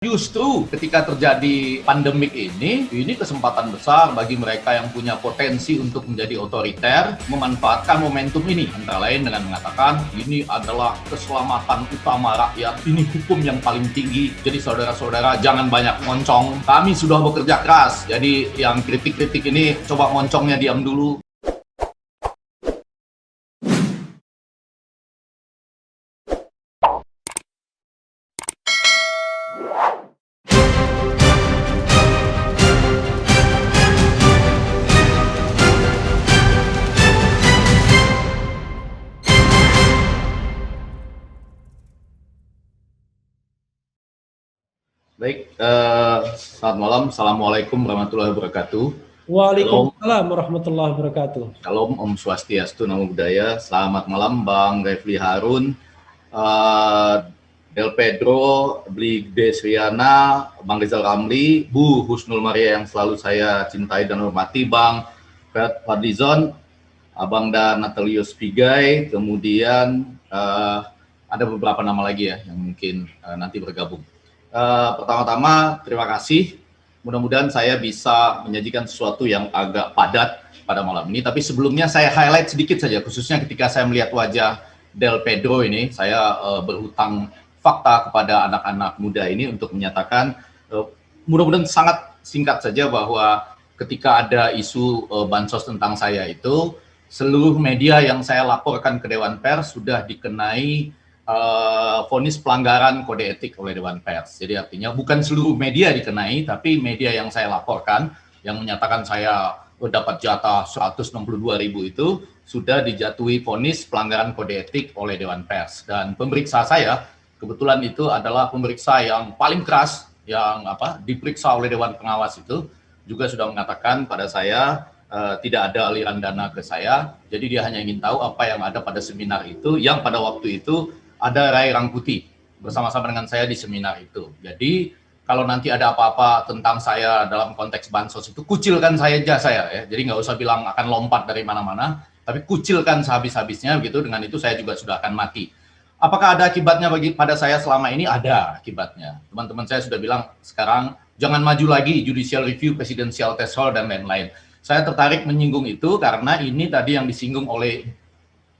Justru ketika terjadi pandemik ini kesempatan besar bagi mereka yang punya potensi untuk menjadi otoriter memanfaatkan momentum ini, antara lain dengan mengatakan ini adalah keselamatan utama rakyat, ini hukum yang paling tinggi. Jadi saudara-saudara jangan banyak ngoncong, kami sudah bekerja keras. Jadi yang kritik-kritik ini coba ngoncongnya diam dulu. Baik, selamat malam. Assalamualaikum warahmatullahi wabarakatuh. Waalaikumsalam warahmatullahi wabarakatuh. Shalom, Om Swastiastu, Namo Buddhaya. Selamat malam Bang Refli Harun, Del Pedro, Bli Desriana, Bang Rizal Ramli, Bu Husnul Maria yang selalu saya cintai dan hormati, Bang Fadlizon, Abang dan Natalius Pigai, kemudian ada beberapa nama lagi ya yang mungkin nanti bergabung. Pertama-tama terima kasih, mudah-mudahan saya bisa menyajikan sesuatu yang agak padat pada malam ini, tapi sebelumnya saya highlight sedikit saja, khususnya ketika saya melihat wajah Del Pedro ini, saya berhutang fakta kepada anak-anak muda ini untuk menyatakan, mudah-mudahan sangat singkat saja, bahwa ketika ada isu bansos tentang saya itu, seluruh media yang saya laporkan ke Dewan Pers sudah dikenai vonis pelanggaran kode etik oleh Dewan Pers. Jadi artinya bukan seluruh media dikenai, tapi media yang saya laporkan, yang menyatakan saya dapat jatah 162.000 itu, sudah dijatuhi vonis pelanggaran kode etik oleh Dewan Pers. Dan pemeriksa saya, kebetulan itu adalah pemeriksa yang paling keras, yang diperiksa oleh Dewan Pengawas itu, juga sudah mengatakan pada saya, tidak ada aliran dana ke saya, jadi dia hanya ingin tahu apa yang ada pada seminar itu, yang pada waktu itu ada Ray Rangkuti bersama-sama dengan saya di seminar itu. Jadi kalau nanti ada apa-apa tentang saya dalam konteks bansos itu, kucilkan saja saya ya. Jadi nggak usah bilang akan lompat dari mana-mana, tapi kucilkan sehabis-habisnya begitu. Dengan itu saya juga sudah akan mati. Apakah ada akibatnya pada saya selama ini? Ada akibatnya. Teman-teman saya sudah bilang sekarang jangan maju lagi judicial review, presidential threshold dan lain-lain. Saya tertarik menyinggung itu karena ini tadi yang disinggung oleh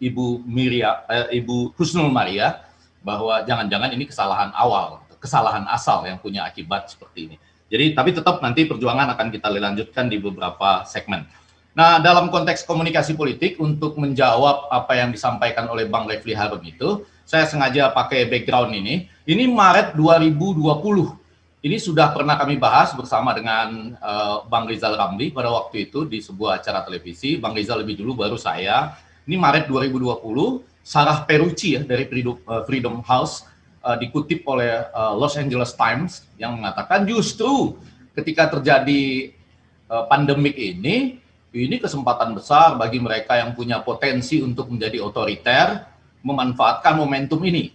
Ibu Husnul Maria, bahwa jangan-jangan ini kesalahan awal, kesalahan asal yang punya akibat seperti ini. Jadi, tapi tetap nanti perjuangan akan kita lanjutkan di beberapa segmen. Nah, dalam konteks komunikasi politik, untuk menjawab apa yang disampaikan oleh Bang Refli Harun itu, saya sengaja pakai background ini. Ini Maret 2020. Ini sudah pernah kami bahas bersama dengan Bang Rizal Ramli pada waktu itu di sebuah acara televisi. Bang Rizal lebih dulu, baru saya. Ini Maret 2020, Sarah Perucci ya, dari Freedom House dikutip oleh Los Angeles Times yang mengatakan justru ketika terjadi pandemik ini kesempatan besar bagi mereka yang punya potensi untuk menjadi otoriter memanfaatkan momentum ini,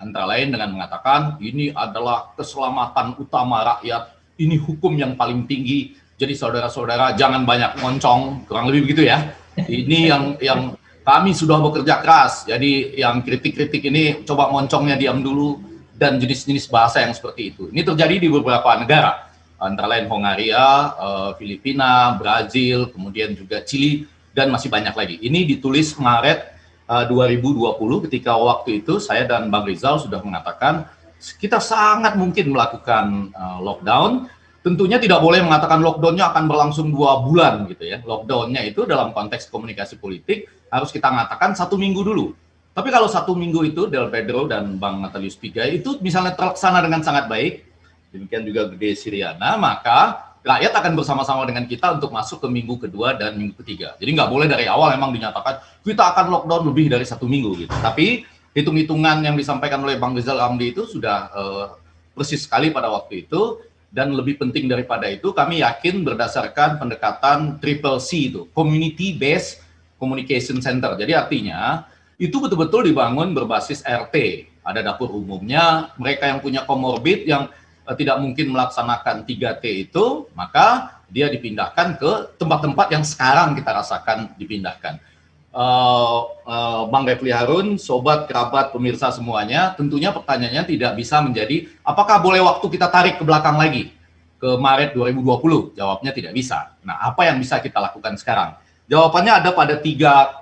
antara lain dengan mengatakan ini adalah keselamatan utama rakyat, ini hukum yang paling tinggi. Jadi saudara-saudara jangan banyak ngoncong, kurang lebih begitu ya. Ini yang kami sudah bekerja keras, jadi yang kritik-kritik ini coba ngoncongnya diam dulu, dan jenis-jenis bahasa yang seperti itu. Ini terjadi di beberapa negara, antara lain Hongaria, Filipina, Brazil, kemudian juga Chili, dan masih banyak lagi. Ini ditulis Maret 2020, ketika waktu itu saya dan Bang Rizal sudah mengatakan kita sangat mungkin melakukan lockdown. Tentunya tidak boleh mengatakan lockdown-nya akan berlangsung 2 bulan gitu ya. Lockdown-nya itu dalam konteks komunikasi politik harus kita mengatakan 1 minggu dulu. Tapi kalau 1 minggu itu Del Pedro dan Bang Natalius Pigai itu misalnya terlaksana dengan sangat baik, demikian juga Gede Siriana, maka rakyat akan bersama-sama dengan kita untuk masuk ke minggu kedua dan minggu ketiga. Jadi nggak boleh dari awal memang dinyatakan kita akan lockdown lebih dari 1 minggu gitu. Tapi hitung-hitungan yang disampaikan oleh Bang Rizal Ramli itu sudah persis sekali pada waktu itu. Dan lebih penting daripada itu, kami yakin berdasarkan pendekatan Triple C itu, Community Based Communication Center. Jadi artinya, itu betul-betul dibangun berbasis RT. Ada dapur umumnya, mereka yang punya komorbid, yang tidak mungkin melaksanakan 3T itu, maka dia dipindahkan ke tempat-tempat yang sekarang kita rasakan dipindahkan. Bang Refli Harun, sobat, kerabat, pemirsa semuanya, tentunya pertanyaannya tidak bisa menjadi apakah boleh waktu kita tarik ke belakang lagi ke Maret 2020? Jawabnya tidak bisa. Nah, apa yang bisa kita lakukan sekarang? Jawabannya ada pada tiga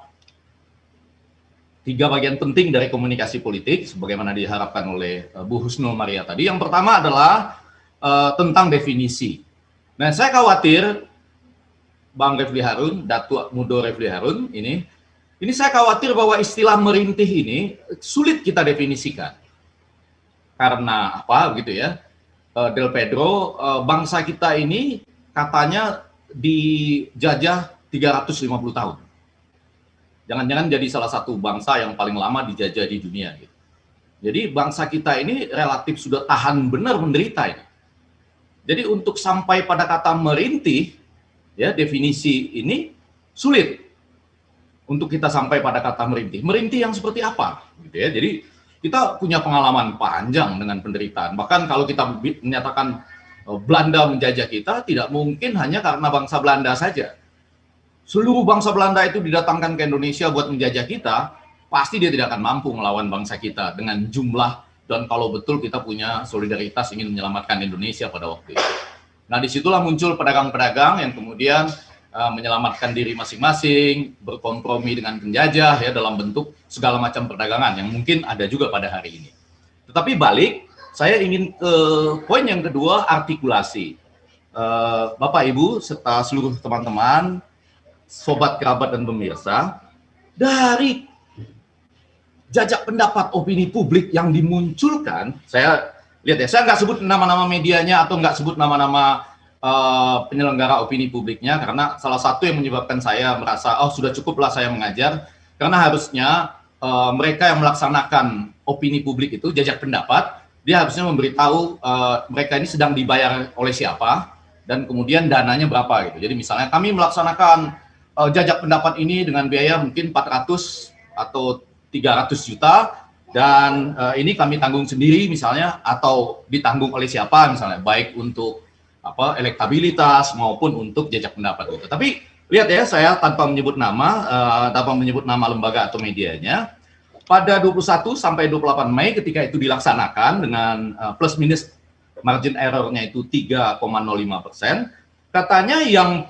bagian penting dari komunikasi politik, sebagaimana diharapkan oleh Bu Husnul Maria tadi. Yang pertama adalah tentang definisi. Nah, saya khawatir Bang Refli Harun, Datuk Mudo Refli Harun, ini saya khawatir bahwa istilah merintih ini sulit kita definisikan. Karena apa gitu ya, Del Pedro, bangsa kita ini katanya dijajah 350 tahun. Jangan-jangan jadi salah satu bangsa yang paling lama dijajah di dunia. Gitu. Jadi bangsa kita ini relatif sudah tahan benar menderita ini. Jadi untuk sampai pada kata merintih, ya definisi ini sulit untuk kita sampai pada kata merintih. Merintih yang seperti apa? Gitu ya. Jadi kita punya pengalaman panjang dengan penderitaan. Bahkan kalau kita menyatakan Belanda menjajah kita, tidak mungkin hanya karena bangsa Belanda saja. Seluruh bangsa Belanda itu didatangkan ke Indonesia buat menjajah kita, pasti dia tidak akan mampu melawan bangsa kita dengan jumlah, dan kalau betul kita punya solidaritas ingin menyelamatkan Indonesia pada waktu itu. Nah, disitulah muncul pedagang-pedagang yang kemudian menyelamatkan diri masing-masing, berkompromi dengan penjajah ya dalam bentuk segala macam perdagangan yang mungkin ada juga pada hari ini. Tetapi balik, saya ingin ke poin yang kedua, artikulasi. Bapak, Ibu, serta seluruh teman-teman, sobat, kerabat, dan pemirsa, dari jajak pendapat opini publik yang dimunculkan, saya lihat ya, saya nggak sebut nama-nama medianya atau nggak sebut nama-nama penyelenggara opini publiknya, karena salah satu yang menyebabkan saya merasa, oh sudah cukuplah saya mengajar, karena harusnya mereka yang melaksanakan opini publik itu, jajak pendapat, dia harusnya memberitahu mereka ini sedang dibayar oleh siapa, dan kemudian dananya berapa gitu. Jadi misalnya kami melaksanakan jajak pendapat ini dengan biaya mungkin 400 atau 300 juta dan ini kami tanggung sendiri misalnya, atau ditanggung oleh siapa misalnya, baik untuk elektabilitas maupun untuk jajak pendapat gitu. Tapi lihat ya, saya tanpa menyebut nama lembaga atau medianya, pada 21 sampai 28 Mei ketika itu dilaksanakan dengan plus minus margin error-nya itu 3,05%, katanya yang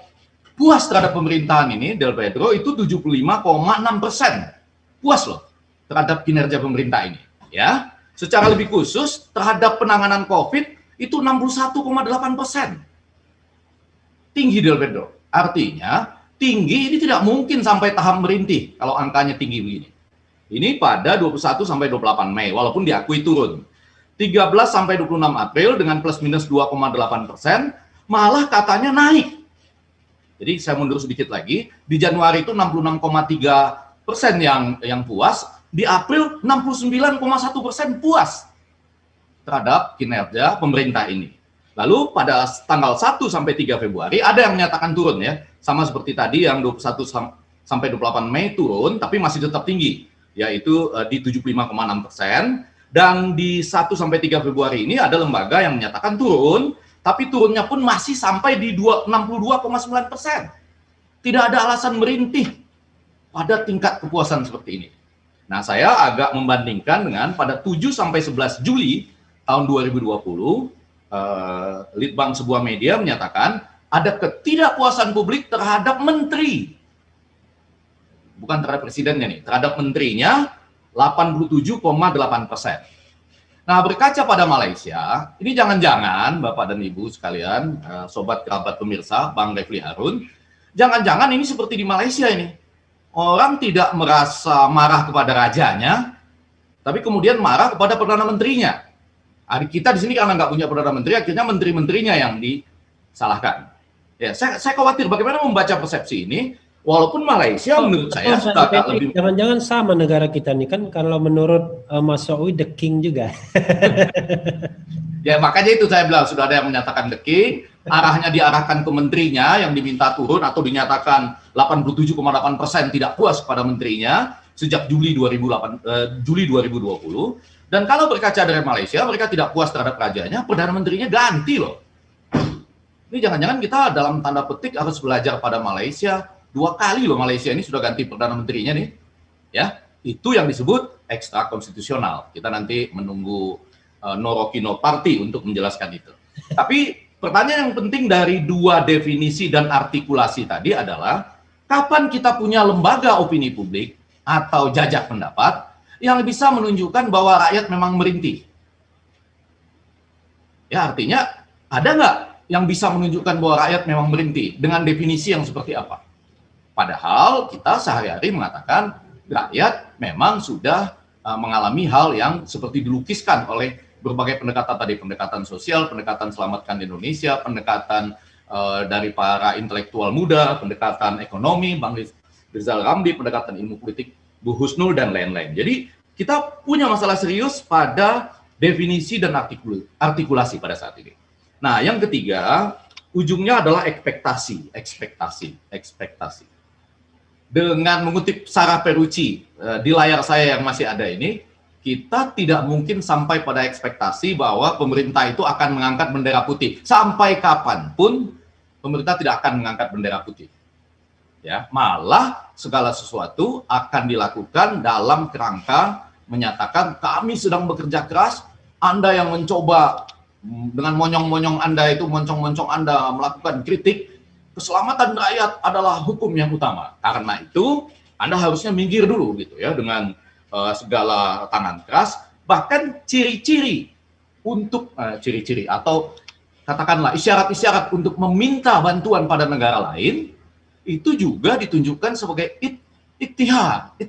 puas terhadap pemerintahan ini, Del Pedro, itu 75,6%. Puas loh terhadap kinerja pemerintah ini. Ya, secara lebih khusus terhadap penanganan COVID itu 61,8%. Tinggi, Del Pedro. Artinya tinggi ini tidak mungkin sampai tahap merintih kalau angkanya tinggi begini. Ini pada 21 sampai 28 Mei, walaupun diakui turun. 13 sampai 26 April dengan plus minus 2,8%, malah katanya naik. Jadi saya mundur sedikit lagi, di Januari itu 66,3% yang puas, di April 69,1% puas terhadap kinerja pemerintah ini. Lalu pada tanggal 1 sampai 3 Februari ada yang menyatakan turun ya, sama seperti tadi yang 21 sampai 28 Mei turun, tapi masih tetap tinggi, yaitu di 75,6%, dan di 1 sampai 3 Februari ini ada lembaga yang menyatakan turun, tapi turunnya pun masih sampai di 62,9%. Tidak ada alasan merintih pada tingkat kepuasan seperti ini. Nah, saya agak membandingkan dengan pada 7 sampai 11 Juli tahun 2020, Litbang sebuah media menyatakan ada ketidakpuasan publik terhadap menteri. Bukan terhadap presidennya nih, terhadap menterinya 87,8%. Nah, berkaca pada Malaysia, ini jangan-jangan Bapak dan Ibu sekalian, sobat, kerabat, pemirsa, Bang Refli Harun, jangan-jangan ini seperti di Malaysia ini. Orang tidak merasa marah kepada rajanya, tapi kemudian marah kepada Perdana Menterinya. Kita di sini karena nggak punya Perdana Menteri, akhirnya menteri-menterinya yang disalahkan. Ya, saya khawatir bagaimana membaca persepsi ini. Walaupun Malaysia menurut saya sudah agak lebih... Jangan-jangan sama negara kita nih kan, kalau menurut Mas Sowi the king juga. Ya makanya itu saya bilang sudah ada yang menyatakan the king, arahnya diarahkan ke menterinya yang diminta turun atau dinyatakan 87,8% tidak puas kepada menterinya sejak Juli 2020. Dan kalau berkaca dari Malaysia, mereka tidak puas terhadap rajanya, Perdana Menterinya ganti loh. Ini jangan-jangan kita dalam tanda petik harus belajar pada Malaysia 2 kali loh Malaysia ini sudah ganti Perdana Menterinya nih. Ya, itu yang disebut ekstra konstitusional. Kita nanti menunggu Noroki No Party untuk menjelaskan itu. Tapi pertanyaan yang penting dari 2 definisi dan artikulasi tadi adalah kapan kita punya lembaga opini publik atau jajak pendapat yang bisa menunjukkan bahwa rakyat memang merintih. Ya, artinya ada nggak yang bisa menunjukkan bahwa rakyat memang merintih dengan definisi yang seperti apa? Padahal kita sehari-hari mengatakan rakyat memang sudah mengalami hal yang seperti dilukiskan oleh berbagai pendekatan tadi, pendekatan sosial, pendekatan selamatkan Indonesia, pendekatan dari para intelektual muda, pendekatan ekonomi, Bang Rizal Ramli, pendekatan ilmu politik, Bu Husnul, dan lain-lain. Jadi kita punya masalah serius pada definisi dan artikulasi pada saat ini. Nah, yang ketiga, ujungnya adalah ekspektasi. Dengan mengutip Sarah Perucci di layar saya yang masih ada ini, kita tidak mungkin sampai pada ekspektasi bahwa pemerintah itu akan mengangkat bendera putih. Sampai kapanpun pemerintah tidak akan mengangkat bendera putih. Ya, malah segala sesuatu akan dilakukan dalam kerangka menyatakan kami sedang bekerja keras, Anda yang mencoba dengan monyong-monyong Anda itu, moncong-moncong Anda melakukan kritik, keselamatan rakyat adalah hukum yang utama. Karena itu Anda harusnya minggir dulu gitu ya, dengan segala tangan keras. Bahkan ciri-ciri untuk ciri-ciri atau katakanlah isyarat-isyarat untuk meminta bantuan pada negara lain itu juga ditunjukkan sebagai ijtihad,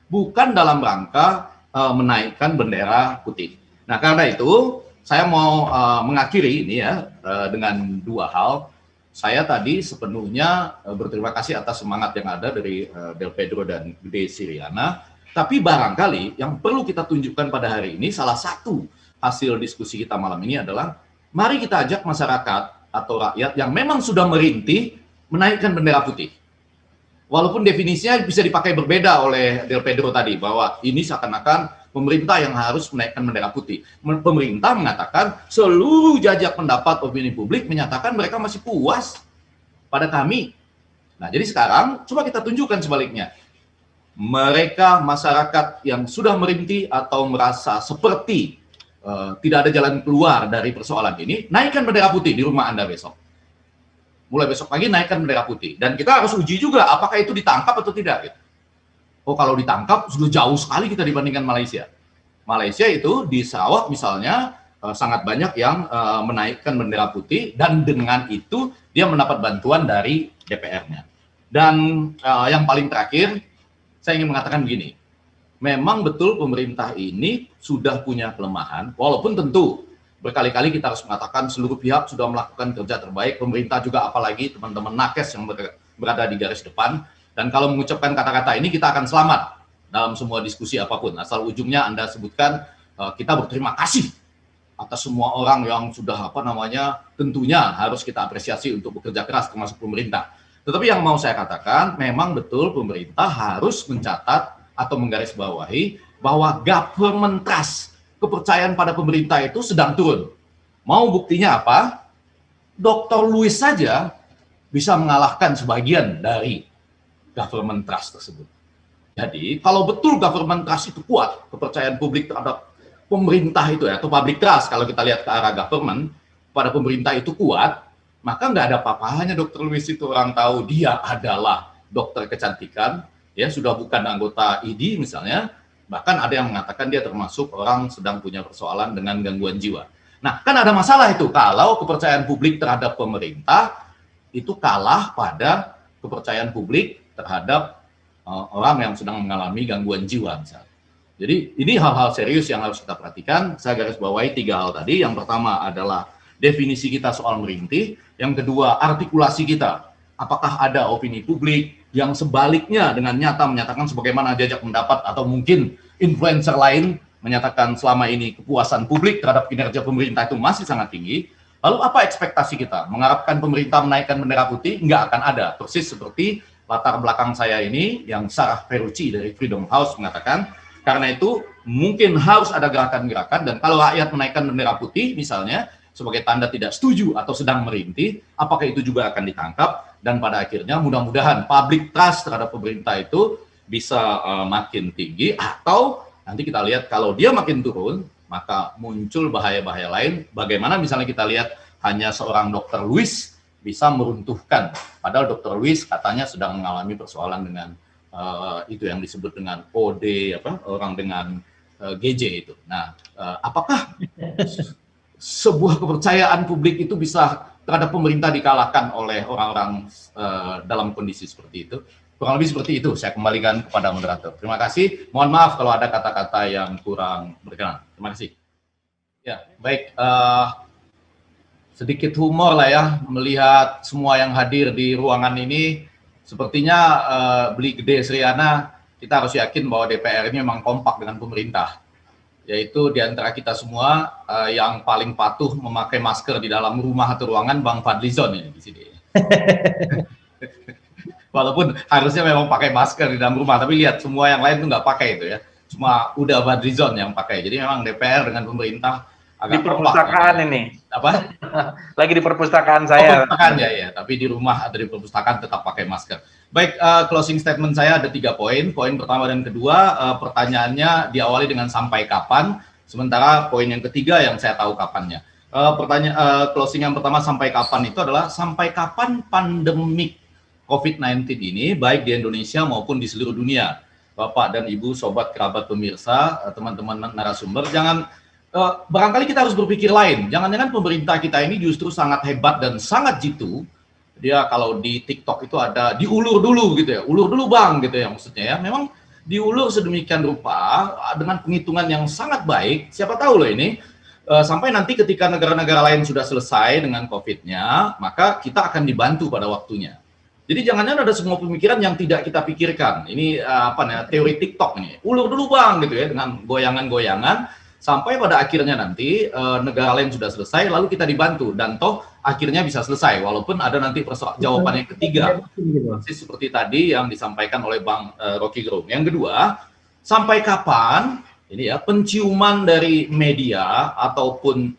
bukan dalam rangka menaikkan bendera putih. Nah, karena itu saya mau mengakhiri ini ya dengan 2 hal. Saya tadi sepenuhnya berterima kasih atas semangat yang ada dari Del Pedro dan Gede Siriana. Tapi barangkali yang perlu kita tunjukkan pada hari ini, salah satu hasil diskusi kita malam ini adalah mari kita ajak masyarakat atau rakyat yang memang sudah merintih menaikkan bendera putih. Walaupun definisinya bisa dipakai berbeda oleh Del Pedro tadi, bahwa ini seakan-akan pemerintah yang harus menaikkan bendera putih. Pemerintah mengatakan seluruh jajak pendapat opini publik menyatakan mereka masih puas pada kami. Nah, jadi sekarang coba kita tunjukkan sebaliknya. Mereka masyarakat yang sudah merintih atau merasa seperti tidak ada jalan keluar dari persoalan ini, naikkan bendera putih di rumah Anda besok. Mulai besok pagi naikkan bendera putih. Dan kita harus uji juga apakah itu ditangkap atau tidak. Gitu. Oh, kalau ditangkap sudah jauh sekali kita dibandingkan Malaysia. Malaysia itu di Sarawak misalnya sangat banyak yang menaikkan bendera putih dan dengan itu dia mendapat bantuan dari DPR-nya. Dan yang paling terakhir, saya ingin mengatakan begini, memang betul pemerintah ini sudah punya kelemahan, walaupun tentu berkali-kali kita harus mengatakan seluruh pihak sudah melakukan kerja terbaik, pemerintah juga apalagi teman-teman nakes yang berada di garis depan, dan kalau mengucapkan kata-kata ini kita akan selamat dalam semua diskusi apapun, asal ujungnya Anda sebutkan kita berterima kasih atas semua orang yang sudah tentunya harus kita apresiasi untuk bekerja keras termasuk pemerintah. Tetapi yang mau saya katakan, memang betul pemerintah harus mencatat atau menggarisbawahi bahwa government trust, kepercayaan pada pemerintah itu sedang turun. Mau buktinya apa? Dr. Lewis saja bisa mengalahkan sebagian dari government trust tersebut. Jadi, kalau betul government trust itu kuat, kepercayaan publik terhadap pemerintah itu ya, atau public trust kalau kita lihat ke arah government, pada pemerintah itu kuat, maka nggak ada apa-apanya Dr. Lewis itu, orang tahu dia adalah dokter kecantikan, ya sudah bukan anggota ID misalnya, bahkan ada yang mengatakan dia termasuk orang sedang punya persoalan dengan gangguan jiwa. Nah, kan ada masalah itu kalau kepercayaan publik terhadap pemerintah itu kalah pada kepercayaan publik terhadap orang yang sedang mengalami gangguan jiwa misalnya. Jadi ini hal-hal serius yang harus kita perhatikan. Saya garis bawahi 3 hal tadi. Yang pertama adalah definisi kita soal merintih. Yang kedua, artikulasi kita. Apakah ada opini publik yang sebaliknya dengan nyata menyatakan sebagaimana jajak pendapat atau mungkin influencer lain menyatakan selama ini kepuasan publik terhadap kinerja pemerintah itu masih sangat tinggi. Lalu apa ekspektasi kita? Mengharapkan pemerintah menaikkan bendera putih? Nggak akan ada. Persis seperti latar belakang saya ini yang Sarah Perucci dari Freedom House mengatakan, karena itu mungkin harus ada gerakan-gerakan, dan kalau rakyat menaikkan bendera putih misalnya sebagai tanda tidak setuju atau sedang merintih, apakah itu juga akan ditangkap? dan pada akhirnya mudah-mudahan public trust terhadap pemerintah itu bisa makin tinggi, atau nanti kita lihat kalau dia makin turun, maka muncul bahaya-bahaya lain. Bagaimana misalnya kita lihat hanya seorang Dr. Luis bisa meruntuhkan, padahal Dr. Luis katanya sedang mengalami persoalan dengan itu yang disebut dengan OD, orang dengan GJ itu. Nah, apakah sebuah kepercayaan publik itu bisa terhadap pemerintah dikalahkan oleh orang-orang dalam kondisi seperti itu? Kurang lebih seperti itu. Saya kembalikan kepada moderator. Terima kasih. Mohon maaf kalau ada kata-kata yang kurang berkenan. Terima kasih. Ya, baik. Sedikit humor lah ya melihat semua yang hadir di ruangan ini. Sepertinya beli gede Sriana, kita harus yakin bahwa DPR ini memang kompak dengan pemerintah. Yaitu di antara kita semua yang paling patuh memakai masker di dalam rumah atau ruangan, Bang Fadlizon ini di sini. Walaupun harusnya memang pakai masker di dalam rumah, tapi lihat semua yang lain tuh nggak pakai itu ya. Cuma udah Fadlizon yang pakai. Jadi memang DPR dengan pemerintah agak di perpustakaan kompak, ini. Apa? Lagi di perpustakaan saya. Perpustakaan ya, tapi di rumah atau di perpustakaan tetap pakai masker. Baik, closing statement saya ada 3 poin. Poin pertama dan kedua, pertanyaannya diawali dengan sampai kapan, sementara poin yang ketiga yang saya tahu kapannya. Closing yang pertama sampai kapan itu adalah sampai kapan pandemik COVID-19 ini, baik di Indonesia maupun di seluruh dunia. Bapak dan Ibu, sobat, kerabat, pemirsa, teman-teman narasumber, jangan barangkali kita harus berpikir lain. Jangan-jangan pemerintah kita ini justru sangat hebat dan sangat jitu. Dia kalau di TikTok itu ada diulur dulu gitu ya, ulur dulu bang gitu ya maksudnya ya. Memang diulur sedemikian rupa dengan penghitungan yang sangat baik. Siapa tahu loh ini sampai nanti ketika negara-negara lain sudah selesai dengan COVID-nya, maka kita akan dibantu pada waktunya. Jadi jangan-jangan ada semua pemikiran yang tidak kita pikirkan. Ini teori TikTok ini. Ulur dulu bang gitu ya dengan goyangan-goyangan. Sampai pada akhirnya nanti negara lain sudah selesai, lalu kita dibantu dan toh akhirnya bisa selesai. Walaupun ada nanti jawaban yang ketiga, seperti tadi yang disampaikan oleh Bang Rocky Gerung. Yang kedua, sampai kapan ini ya penciuman dari media ataupun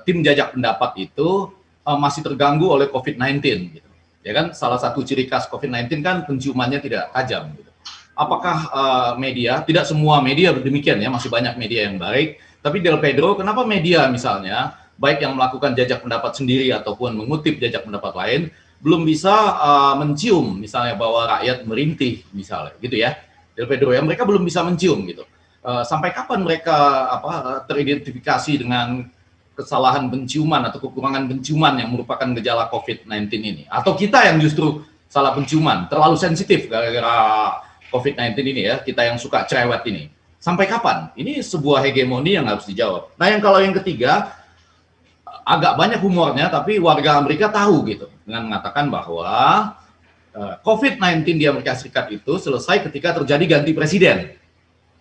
tim jajak pendapat itu masih terganggu oleh COVID-19? Gitu. Ya kan, salah satu ciri khas COVID-19 kan penciumannya tidak tajam. Gitu. Apakah media, tidak semua media demikian ya, masih banyak media yang baik, tapi Del Pedro, kenapa media misalnya, baik yang melakukan jajak pendapat sendiri ataupun mengutip jajak pendapat lain, belum bisa mencium misalnya bahwa rakyat merintih misalnya, gitu ya, Del Pedro ya, mereka belum bisa mencium gitu. Sampai kapan mereka teridentifikasi dengan kesalahan penciuman atau kekurangan penciuman yang merupakan gejala COVID-19 ini? Atau kita yang justru salah penciuman, terlalu sensitif gara-gara COVID-19 ini ya, kita yang suka cerewet ini. Sampai kapan? Ini sebuah hegemoni yang harus dijawab. Nah, kalau yang ketiga, agak banyak humornya, tapi warga Amerika tahu gitu, dengan mengatakan bahwa COVID-19 di Amerika Serikat itu selesai ketika terjadi ganti presiden.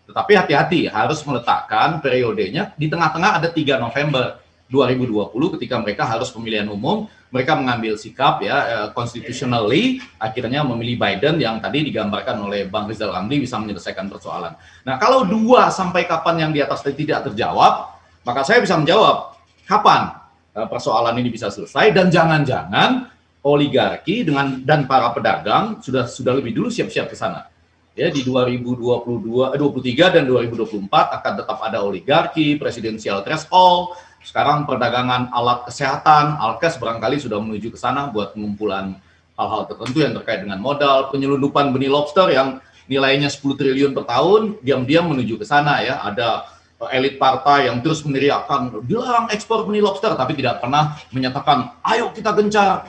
Tetapi hati-hati, harus meletakkan periodenya di tengah-tengah ada 3 November 2020 ketika mereka harus pemilihan umum, mereka mengambil sikap ya constitutionally, akhirnya memilih Biden yang tadi digambarkan oleh Bang Rizal Ramli bisa menyelesaikan persoalan. Nah, kalau 2 sampai kapan yang di atas tidak terjawab, maka saya bisa menjawab kapan persoalan ini bisa selesai, dan jangan-jangan oligarki dan para pedagang sudah lebih dulu siap-siap ke sana. Ya, di 2023 dan 2024 akan tetap ada oligarki, presidensial threshold. Sekarang perdagangan alat kesehatan, Alkes barangkali sudah menuju ke sana buat pengumpulan hal-hal tertentu yang terkait dengan modal, penyelundupan benih lobster yang nilainya 10 triliun per tahun, diam-diam menuju ke sana ya. Ada elit partai yang terus meneriakkan dilarang ekspor benih lobster, tapi tidak pernah menyatakan ayo kita gencar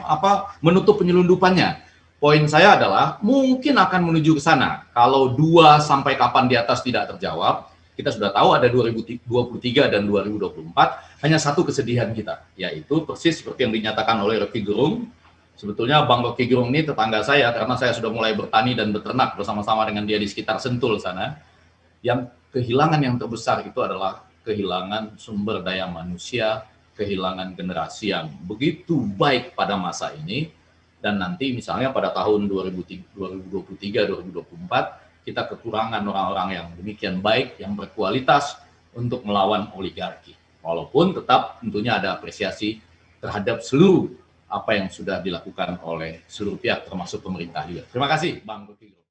menutup penyelundupannya. Poin saya adalah mungkin akan menuju ke sana. Kalau 2 sampai kapan di atas tidak terjawab, kita sudah tahu ada 2023 dan 2024, hanya satu kesedihan kita, yaitu persis seperti yang dinyatakan oleh Rocky Gerung. Sebetulnya Bang Rocky Gerung ini tetangga saya, karena saya sudah mulai bertani dan beternak bersama-sama dengan dia di sekitar Sentul sana. Yang kehilangan yang terbesar itu adalah kehilangan sumber daya manusia, kehilangan generasi yang begitu baik pada masa ini, dan nanti misalnya pada tahun 2023-2024, kita kekurangan orang-orang yang demikian baik, yang berkualitas untuk melawan oligarki. Walaupun tetap tentunya ada apresiasi terhadap seluruh apa yang sudah dilakukan oleh seluruh pihak termasuk pemerintah juga. Terima kasih Bang Rocky Gerung.